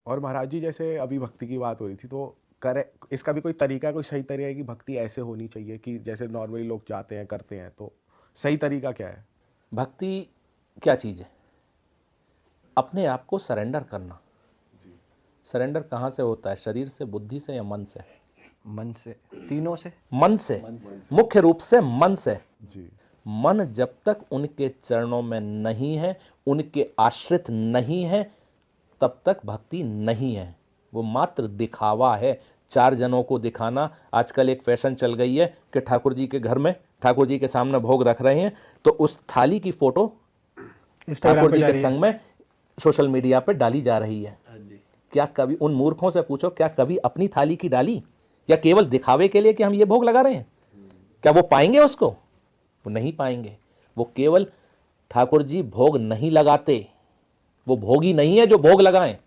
और महाराज जी जैसे अभी भक्ति की बात हो रही थी, तो करे इसका भी कोई तरीका, कोई सही तरीका है कि भक्ति ऐसे होनी चाहिए कि जैसे नॉर्मली लोग जाते हैं करते हैं, तो सही तरीका क्या है? भक्ति क्या चीज़ है? अपने आप को सरेंडर करना। सरेंडर कहाँ से होता है? शरीर से, बुद्धि से या मन से? मन से, तीनों से। मन से, मुख्य रूप से मन से। जी। मन जब तक उनके चरणों में नहीं है, उनके आश्रित नहीं है, तब तक भक्ति नहीं है। वो मात्र दिखावा है, चार जनों को दिखाना। आजकल एक फैशन चल गई है कि ठाकुर जी के घर में, ठाकुर जी के सामने भोग रख रहे हैं तो उस थाली की फोटो ठाकुर जी के संग में सोशल मीडिया पर डाली जा रही है। क्या कभी उन मूर्खों से पूछो, क्या कभी अपनी थाली की डाली? या केवल दिखावे के लिए कि हम ये भोग लगा रहे हैं? क्या वो पाएंगे उसको? वो नहीं पाएंगे। वो केवल ठाकुर जी भोग नहीं लगाते, वो भोगी नहीं है जो भोग लगाएं,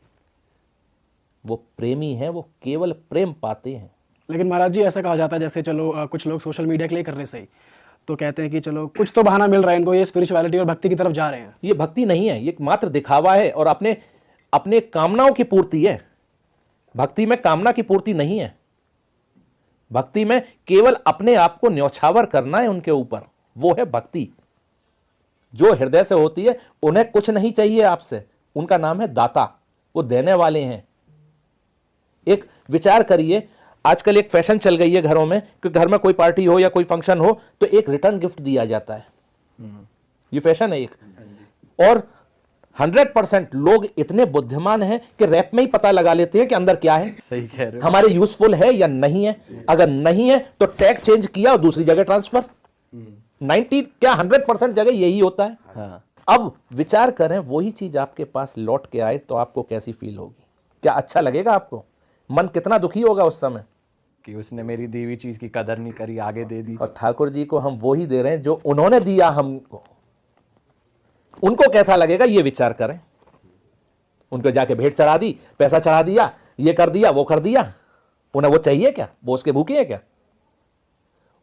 वो प्रेमी है, वो केवल प्रेम पाते हैं। लेकिन महाराज जी ऐसा कहा जाता है, जैसे चलो कुछ लोग सोशल मीडिया के लिए कर रहे सही, तो कहते हैं कि चलो कुछ तो बहाना मिल रहा है इनको, ये स्पिरिचुअलिटी और भक्ति की तरफ जा रहे हैं। ये भक्ति नहीं है, ये मात्र दिखावा है और अपने कामनाओं की पूर्ति है। भक्ति में कामना की पूर्ति नहीं है। भक्ति में केवल अपने आप को न्यौछावर करना है उनके ऊपर, वो है भक्ति। जो हृदय से होती है, उन्हें कुछ नहीं चाहिए आपसे, उनका नाम है दाता, वो देने वाले हैं। एक विचार करिए, आजकल एक फैशन चल गई है घरों में कि घर में कोई पार्टी हो या कोई फंक्शन हो तो एक रिटर्न गिफ्ट दिया जाता है। ये फैशन है एक। और 100% लोग इतने बुद्धिमान हैं कि रैप में ही पता लगा लेते हैं कि अंदर क्या है। सही कह रहे हो। हमारे यूजफुल है या नहीं है। अगर नहीं है तो टैग चेंज किया और दूसरी जगह ट्रांसफर। 90 क्या 100% जगह यही होता है। हाँ। अब विचार करें, वही चीज आपके पास लौट के आए तो आपको कैसी फील होगी? क्या अच्छा लगेगा आपको? मन कितना दुखी होगा उस समय कि उसने मेरी दी हुई चीज की कदर नहीं करी, आगे दे दी। और ठाकुर जी को हम वही दे रहे हैं जो उन्होंने दिया हमको। उनको कैसा लगेगा ये विचार करें। उनको जाके भेंट चढ़ा दी, पैसा चढ़ा दिया, ये कर दिया, वो कर दिया, उन्हें वो चाहिए क्या? वो उसके भूखे हैं क्या?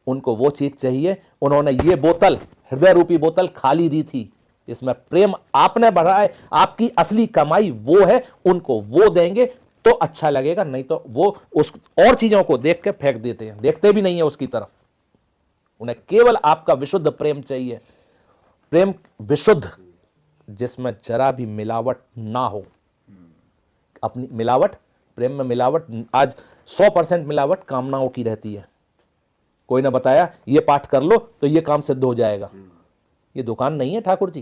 उनको वो चीज चाहिए। उन्होंने ये बोतल, हृदय रूपी बोतल खाली दी थी, इसमें प्रेम आपने बढ़ा है, आपकी असली कमाई वो है, उनको वो देंगे तो अच्छा लगेगा। नहीं तो वो उस और चीजों को देख के फेंक देते हैं, देखते भी नहीं है उसकी तरफ। उन्हें केवल आपका विशुद्ध प्रेम चाहिए। प्रेम विशुद्ध, जिसमें जरा भी मिलावट ना हो। अपनी मिलावट, प्रेम में मिलावट, आज 100% मिलावट कामनाओं की रहती है। कोई ने बताया ये पाठ कर लो तो ये काम सिद्ध हो जाएगा। ये दुकान नहीं है ठाकुर जी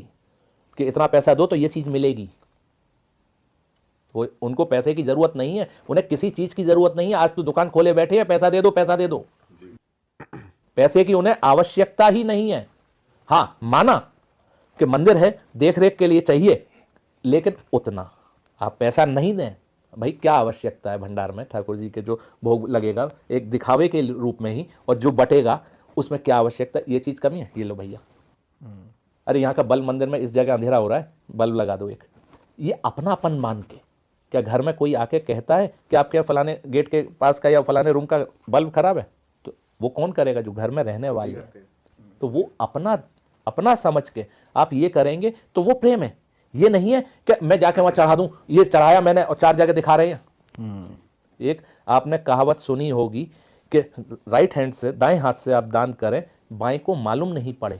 कि इतना पैसा दो तो ये चीज मिलेगी। वो उनको पैसे की जरूरत नहीं है, उन्हें किसी चीज की जरूरत नहीं है। आज तो दुकान खोले बैठे हैं, पैसा दे दो, पैसा दे दो। पैसे की उन्हें आवश्यकता ही नहीं है। हाँ, माना कि मंदिर है, देख रेख के लिए चाहिए, लेकिन उतना आप पैसा नहीं दें। भाई क्या आवश्यकता है भंडार में? ठाकुर जी के जो भोग लगेगा एक दिखावे के रूप में ही, और जो बटेगा उसमें क्या आवश्यकता? ये चीज कमी है, ये लो भैया। अरे यहाँ का बल्ब मंदिर में इस जगह अंधेरा हो रहा है, बल्ब लगा दो एक। ये अपनापन मान के। क्या घर में कोई आके कहता है कि आपके फलाने गेट के पास का या फलाने रूम का बल्ब खराब है? तो वो कौन करेगा? जो घर में रहने वाले हैं। तो वो अपना समझ के आप ये करेंगे तो वो प्रेम है। ये नहीं है कि मैं जाके वहां चढ़ा दूं, ये चढ़ाया मैंने और 4 जगह दिखा रहे हैं। एक आपने कहावत सुनी होगी कि राइट हैंड से, दाएं हाथ से आप दान करें, बाएं को मालूम नहीं पड़े।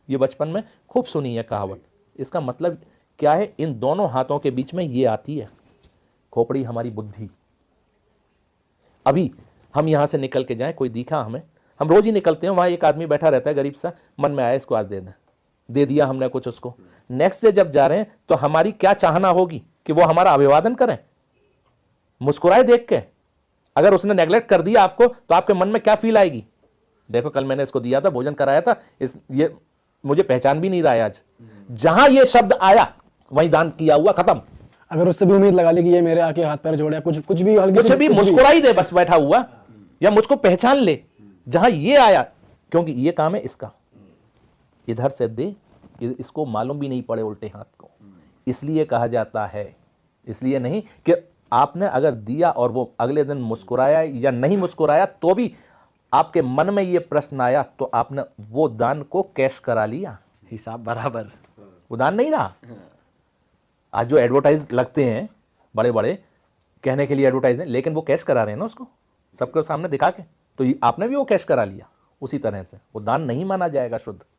ये बचपन में खूब सुनी है कहावत। इसका मतलब क्या है? इन दोनों हाथों के बीच में ये आती है खोपड़ी, हमारी बुद्धि। अभी हम यहां से निकल के जाएं, कोई दिखा हमें, हम रोज ही निकलते हैं, वहां एक आदमी बैठा रहता है गरीब सा, मन में आया इसको आज दे दिया हमने कुछ उसको। नेक्स्ट डे जब जा रहे हैं तो हमारी क्या चाहना होगी कि वो हमारा अभिवादन करें, मुस्कुराए देख के। अगर उसने नेग्लेक्ट कर दिया आपको तो आपके मन में क्या फील आएगी? देखो कल मैंने इसको दिया था, भोजन कराया था, ये मुझे पहचान भी नहीं रहा है आज। जहां ये शब्द आया वहीं दान किया हुआ, खत्म। अगर उससे भी उम्मीद लगा ली कि ये मेरे आके हाथ पैर जोड़े, कुछ भी मुस्कुराई दे बस बैठा हुआ, या मुझको पहचान ले, जहां ये आया, क्योंकि ये काम है इसका, इधर से दे, इसको मालूम भी नहीं पड़े उल्टे हाथ को। इसलिए कहा जाता है, इसलिए नहीं कि आपने अगर दिया और वो अगले दिन मुस्कुराया या नहीं मुस्कुराया तो भी आपके मन में ये प्रश्न आया तो आपने वो दान को कैश करा लिया, हिसाब बराबर। वो दान नहीं रहा। आज जो एडवर्टाइज लगते हैं बड़े बड़े कहने के लिए एडवर्टाइज हैं, लेकिन वो कैश करा रहे हैं ना उसको सबके सामने दिखा के, तो आपने भी वो कैश करा लिया। उसी तरह से वो दान नहीं माना जाएगा शुद्ध।